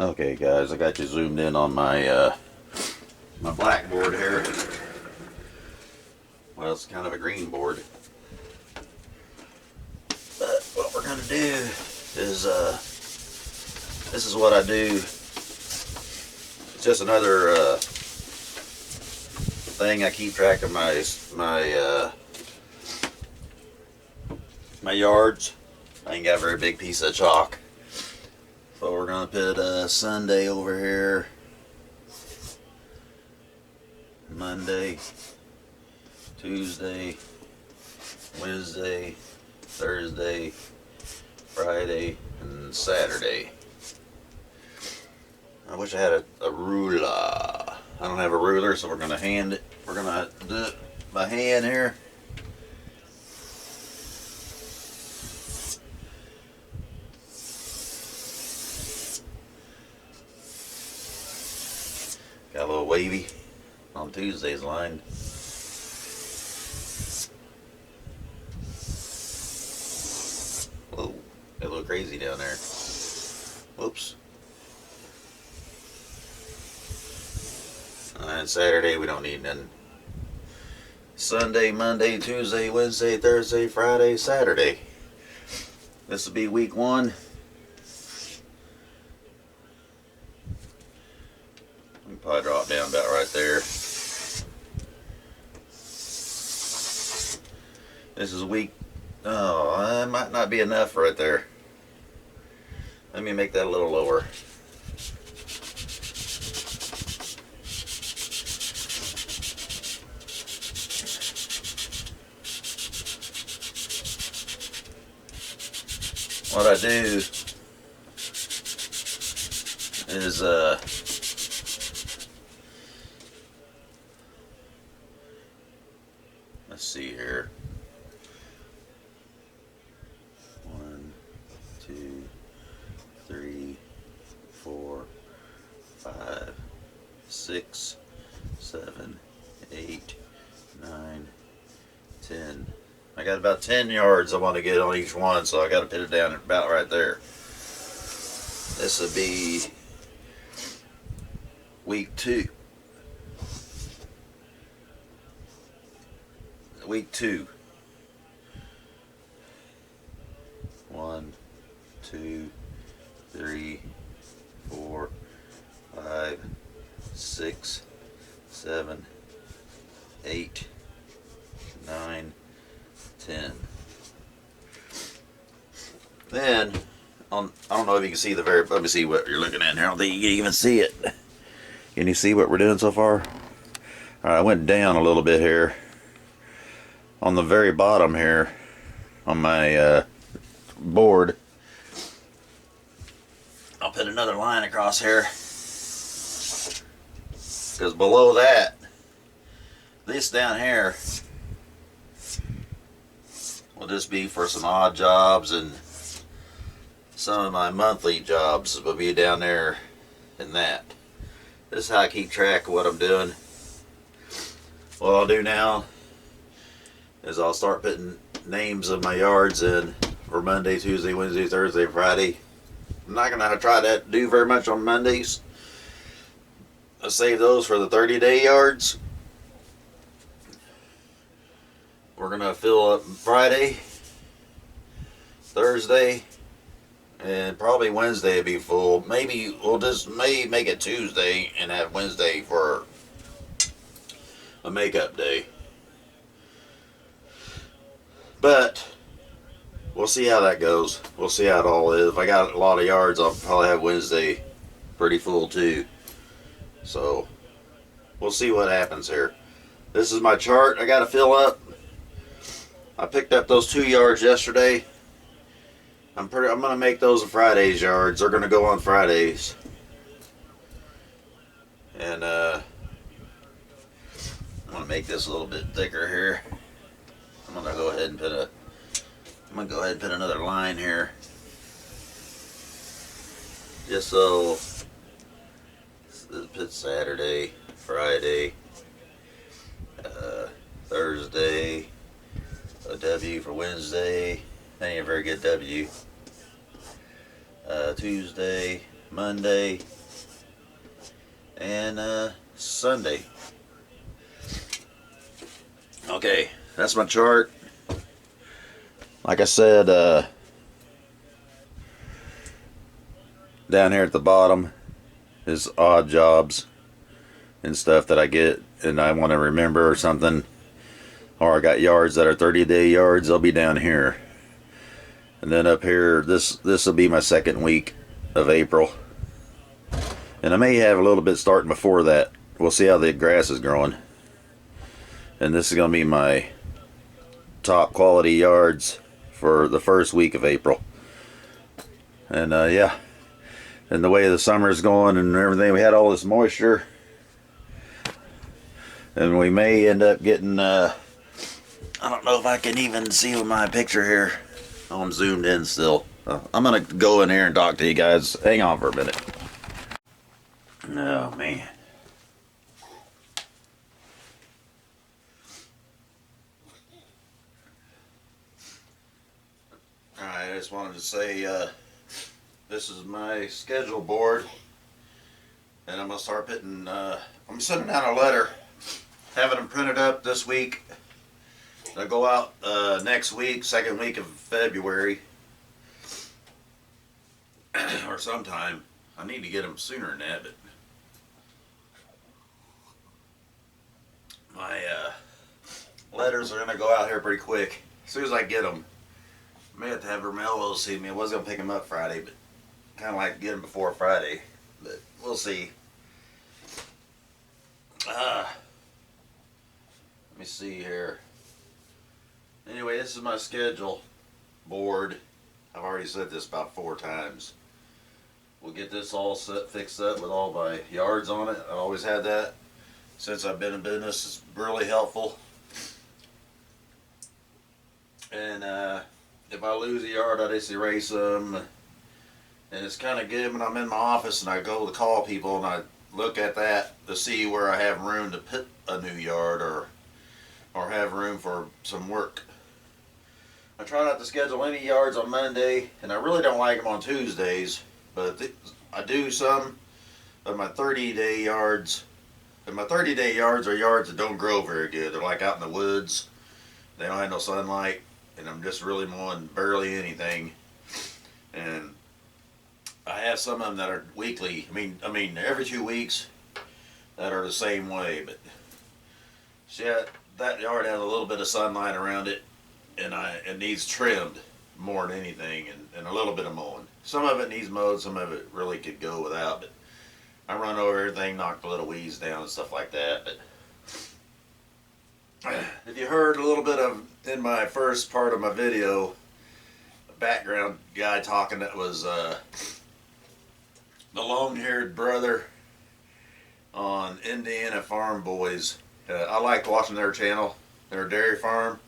Okay guys, I got you zoomed in on my my blackboard here. Well, it's kind of a green board. But what we're gonna do is this is what I do. It's just another thing I keep track of my yards. I ain't got a very big piece of chalk. So we're gonna put Sunday over here, Monday, Tuesday, Wednesday, Thursday, Friday, and Saturday. I wish I had a ruler. I don't have a ruler, so we're gonna hand it. We're gonna do it by hand here. Got a little wavy on Tuesday's line. Whoa, got a little crazy down there. Whoops. And Saturday we don't need none. Sunday, Monday, Tuesday, Wednesday, Thursday, Friday, Saturday. This will be week 1. We can probably drop down about right there. This is week. Oh, that might not be enough right there. Let me make that a little lower. What I do is let's see here. 1, 2, 3, 4, 5, 6, 7, 8, 9, 10. I got about 10 yards I want to get on each one, so I got to put it down about right there. This would be week 2. Week 2. 1, 2, 3, 4, 5, 6, 7, 8, 9, 10. Then, I don't know if you can see let me see what you're looking at here. I don't think you can even see it. Can you see what we're doing so far? Alright, I went down a little bit here. On the very bottom here, on my board, I'll put another line across here. Because below that, this down here, will just be for some odd jobs, and some of my monthly jobs will be down there in that. This is how I keep track of what I'm doing. What I'll do now is I'll start putting names of my yards in for Monday, Tuesday, Wednesday, Thursday, Friday. I'm not going to try to do very much on Mondays. I'll save those for the 30-day yards. We're going to fill up Friday, Thursday, and probably Wednesday will be full. Maybe we'll just make it Tuesday and have Wednesday for a makeup day. But we'll see how that goes. We'll see how it all is. If I got a lot of yards, I'll probably have Wednesday pretty full too. So we'll see what happens here. This is my chart I got to fill up. I picked up those 2 yards yesterday. I'm gonna make those Friday's yards. They're gonna go on Fridays. And I'm gonna make this a little bit thicker here. I'm gonna go ahead and put another line here. Just so put Saturday, Friday, Thursday, a W for Wednesday. That ain't a very good W. Tuesday, Monday, and Sunday. Okay, that's my chart. Like I said, down here at the bottom is odd jobs and stuff that I get and I want to remember or something. Or I got yards that are 30-day yards, they'll be down here. And then up here, this will be my second week of April. And I may have a little bit starting before that. We'll see how the grass is growing. And this is going to be my top quality yards for the first week of April. And yeah, and the way the summer is going and everything, we had all this moisture. And we may end up getting, I don't know if I can even see with my picture here. Oh, I'm zoomed in still. I'm going to go in here and talk to you guys. Hang on for a minute. Oh, man. Alright, I just wanted to say, this is my schedule board. And I'm going to start putting, I'm sending out a letter. Having them printed up this week. They'll go out next week, second week of February. Or sometime. I need to get them sooner than that, but my letters are going to go out here pretty quick. As soon as I get them. I may have to have Romello see me. I was going to pick them up Friday, but kind of like to get them before Friday. But we'll see. Let me see here. Anyway, this is my schedule board. I've already said this about 4 times. We'll get this all fixed up with all my yards on it. I've always had that since I've been in business. It's really helpful. And if I lose a yard, I just erase them. And it's kind of good when I'm in my office and I go to call people and I look at that to see where I have room to put a new yard or have room for some work. I try not to schedule any yards on Monday, and I really don't like them on Tuesdays, but I do some of my 30-day yards. And my 30-day yards are yards that don't grow very good. They're like out in the woods. They don't have no sunlight, and I'm just really mowing barely anything. And I have some of them that are weekly. I mean every 2 weeks that are the same way, but see, that yard has a little bit of sunlight around it, and it needs trimmed more than anything, and a little bit of mowing. Some of it needs mowed, some of it really could go without, but I run over everything, knock the little weeds down and stuff like that. But if you heard a little bit of, in my first part of my video, a background guy talking, that was the long-haired brother on Indiana Farm Boys. I liked watching their channel, their dairy farm.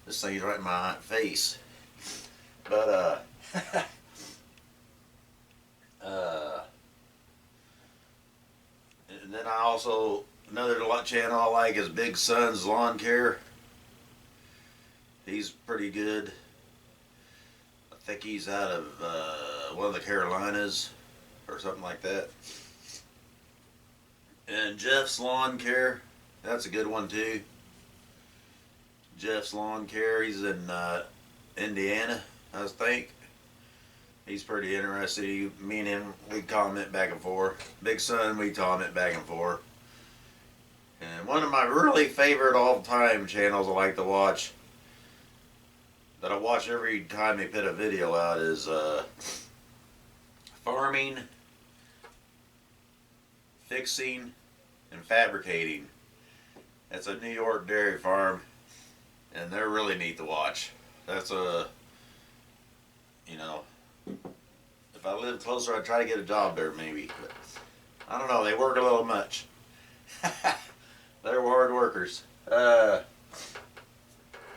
This thing's right in my face. But, and then I also, another channel I like is Big Son's Lawn Care. He's pretty good. I think he's out of one of the Carolinas or something like that. And Jeff's Lawn Care, that's a good one too. Jeff's Lawn Care, he's in Indiana, I think. He's pretty interested. Me and him, we comment back and forth. Big Son, we comment back and forth. And one of my really favorite all-time channels I like to watch, that I watch every time they put a video out, is Farming, Fixing and Fabricating. That's a New York dairy farm, and they're really neat to watch. That's a, you know, if I lived closer, I'd try to get a job there maybe, but I don't know, they work a little much. They're hard workers.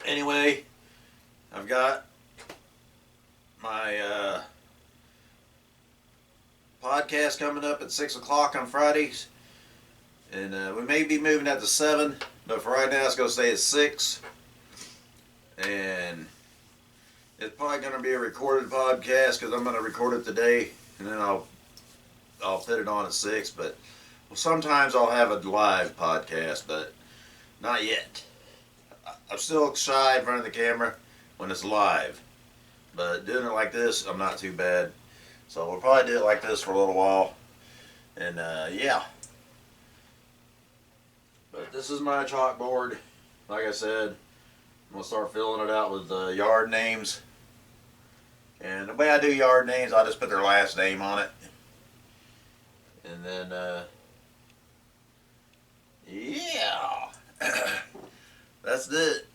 Anyway, I've got my podcast coming up at 6 o'clock on Fridays, and we may be moving that to 7, but for right now it's going to stay at 6. And it's probably going to be a recorded podcast because I'm going to record it today, and then I'll I'll put it on at 6, but sometimes I'll have a live podcast, but not yet. I'm still shy in front of the camera when it's live, but doing it like this, I'm not too bad. So we'll probably do it like this for a little while, and yeah. But this is my chalkboard. Like I said, I'm gonna start filling it out with yard names. And the way I do yard names, I just put their last name on it. And then, yeah. That's it.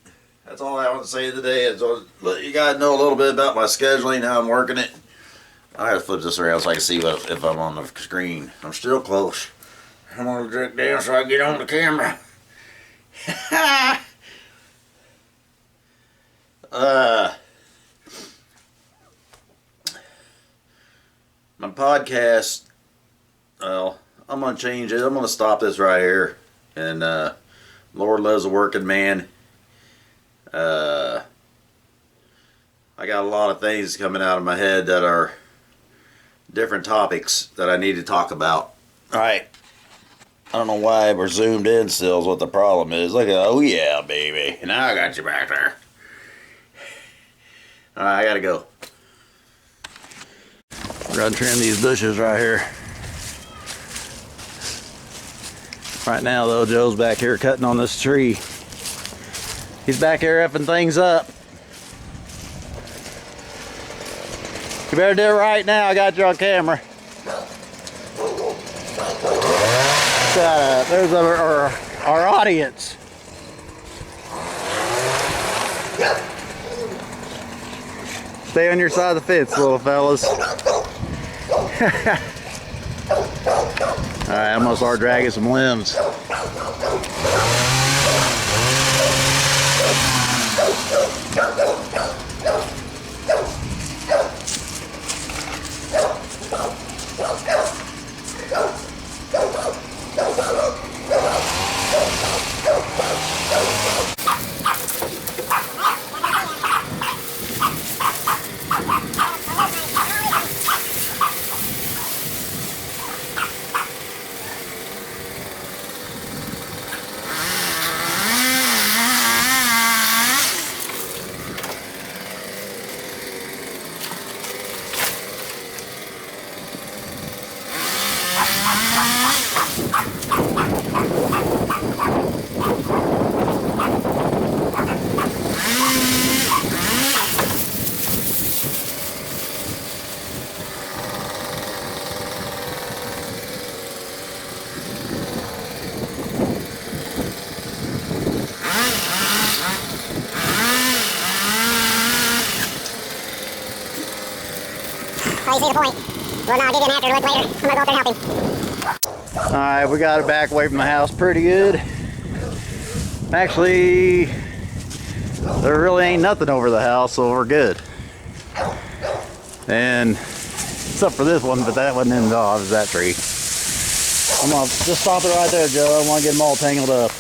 That's all I want to say today. Is let you guys know a little bit about my scheduling, how I'm working it. I gotta flip this around so I can see if I'm on the screen. I'm still close. I'm gonna drink down so I can get on the camera. My podcast, well, I'm gonna change it. I'm gonna stop this right here. And Lord loves a working man. I got a lot of things coming out of my head that are different topics that I need to talk about. Alright. I don't know why we're zoomed in still is what the problem is. Look at, oh yeah, baby. Now I got you back there. Alright, I gotta go. We're gonna trim these bushes right here. Right now though, Joe's back here cutting on this tree. He's back here effing things up. You better do it right now, I got you on camera. There's our audience. Stay on your side of the fence, little fellas. Alright, I'm gonna start dragging some limbs. You see the point. Well, no, I'll give you an after look later. I'm gonna go up there and help him. Alright, we got it back away from the house pretty good. Actually, there really ain't nothing over the house, so we're good. And except for this one, but that wasn't in the it was that tree. I'm gonna just stop it right there, Joe. I want to get them all tangled up.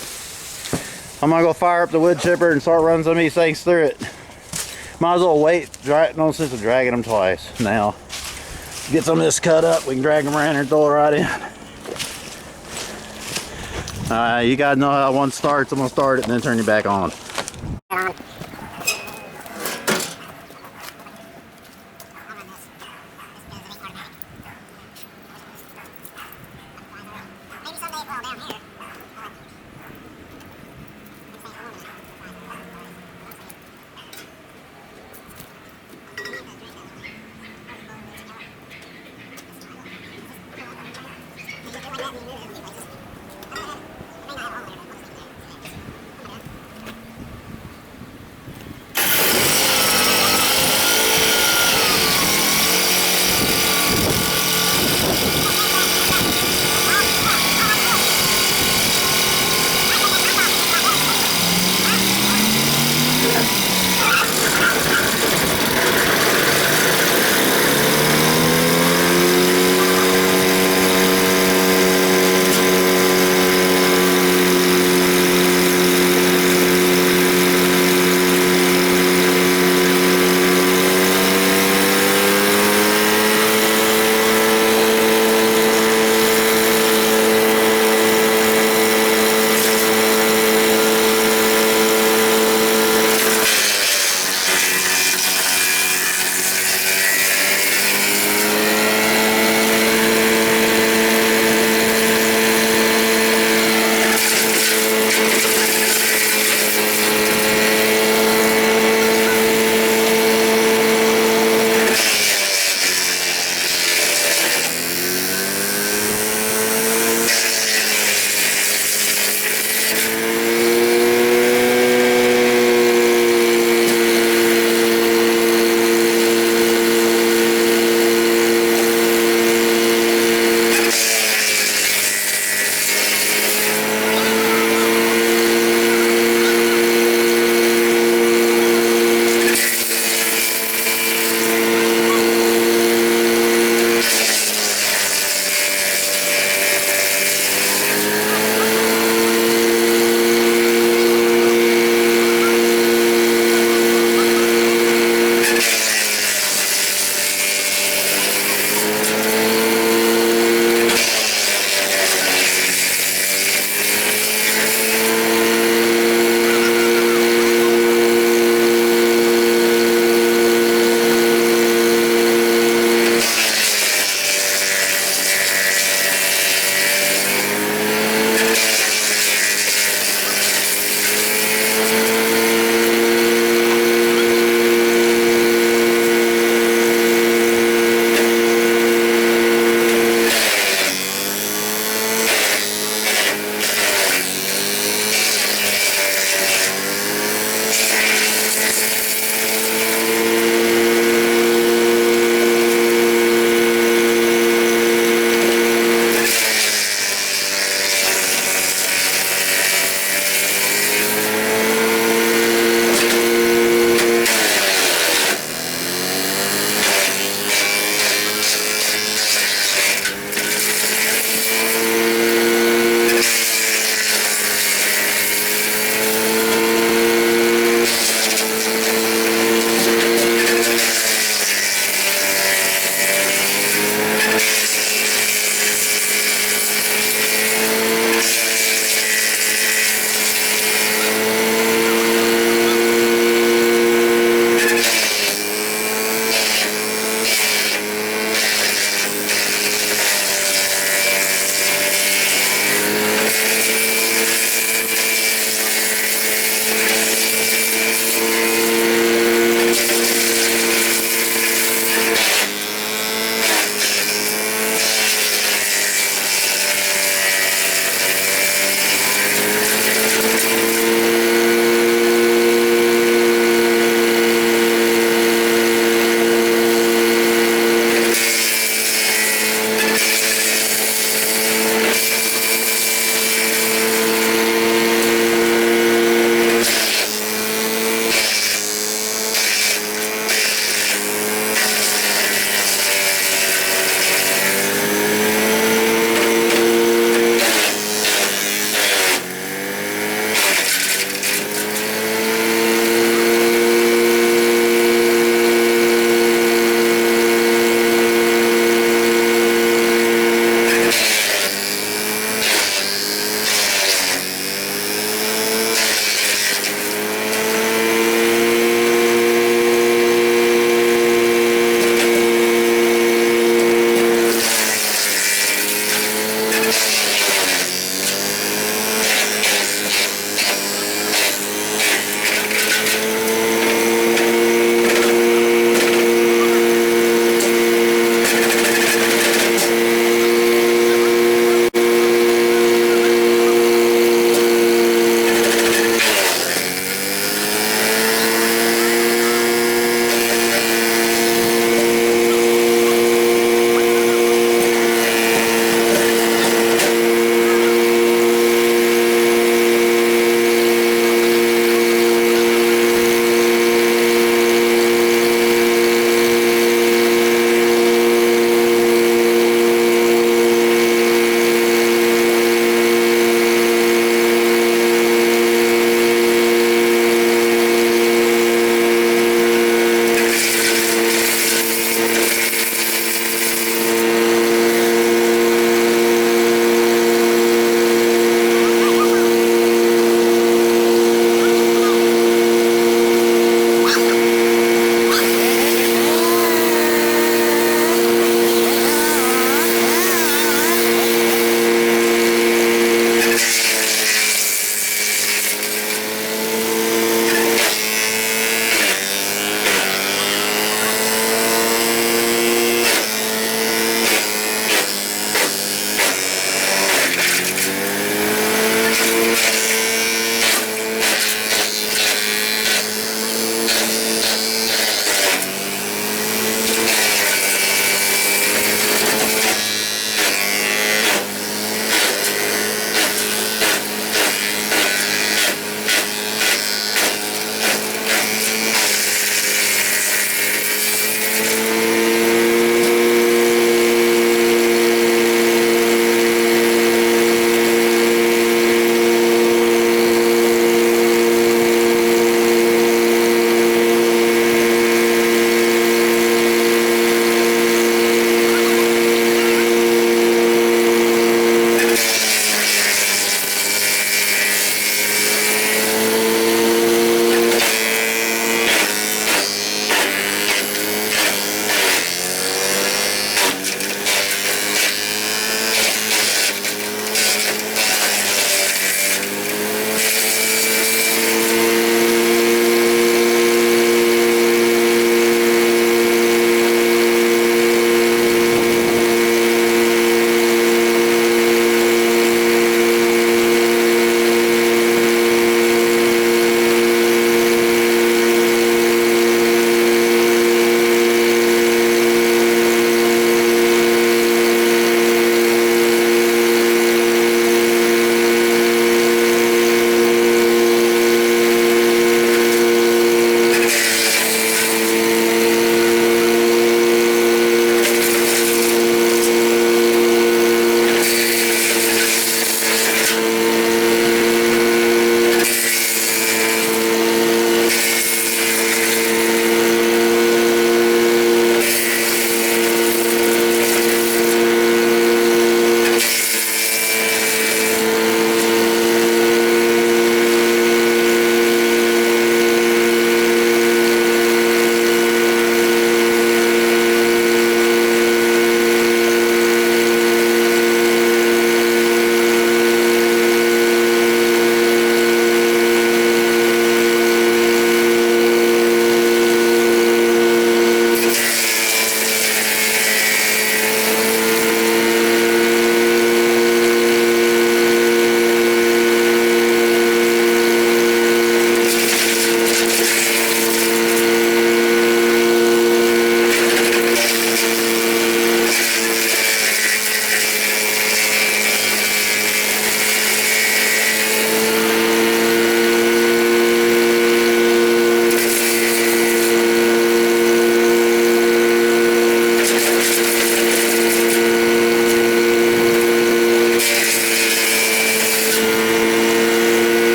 I'm gonna go fire up the wood chipper and start running some of these things through it. Might as well wait. No sense of dragging them twice now. Get some of this cut up, we can drag them around here and throw it right in. You guys know how one starts. I'm gonna start it and then turn you back on.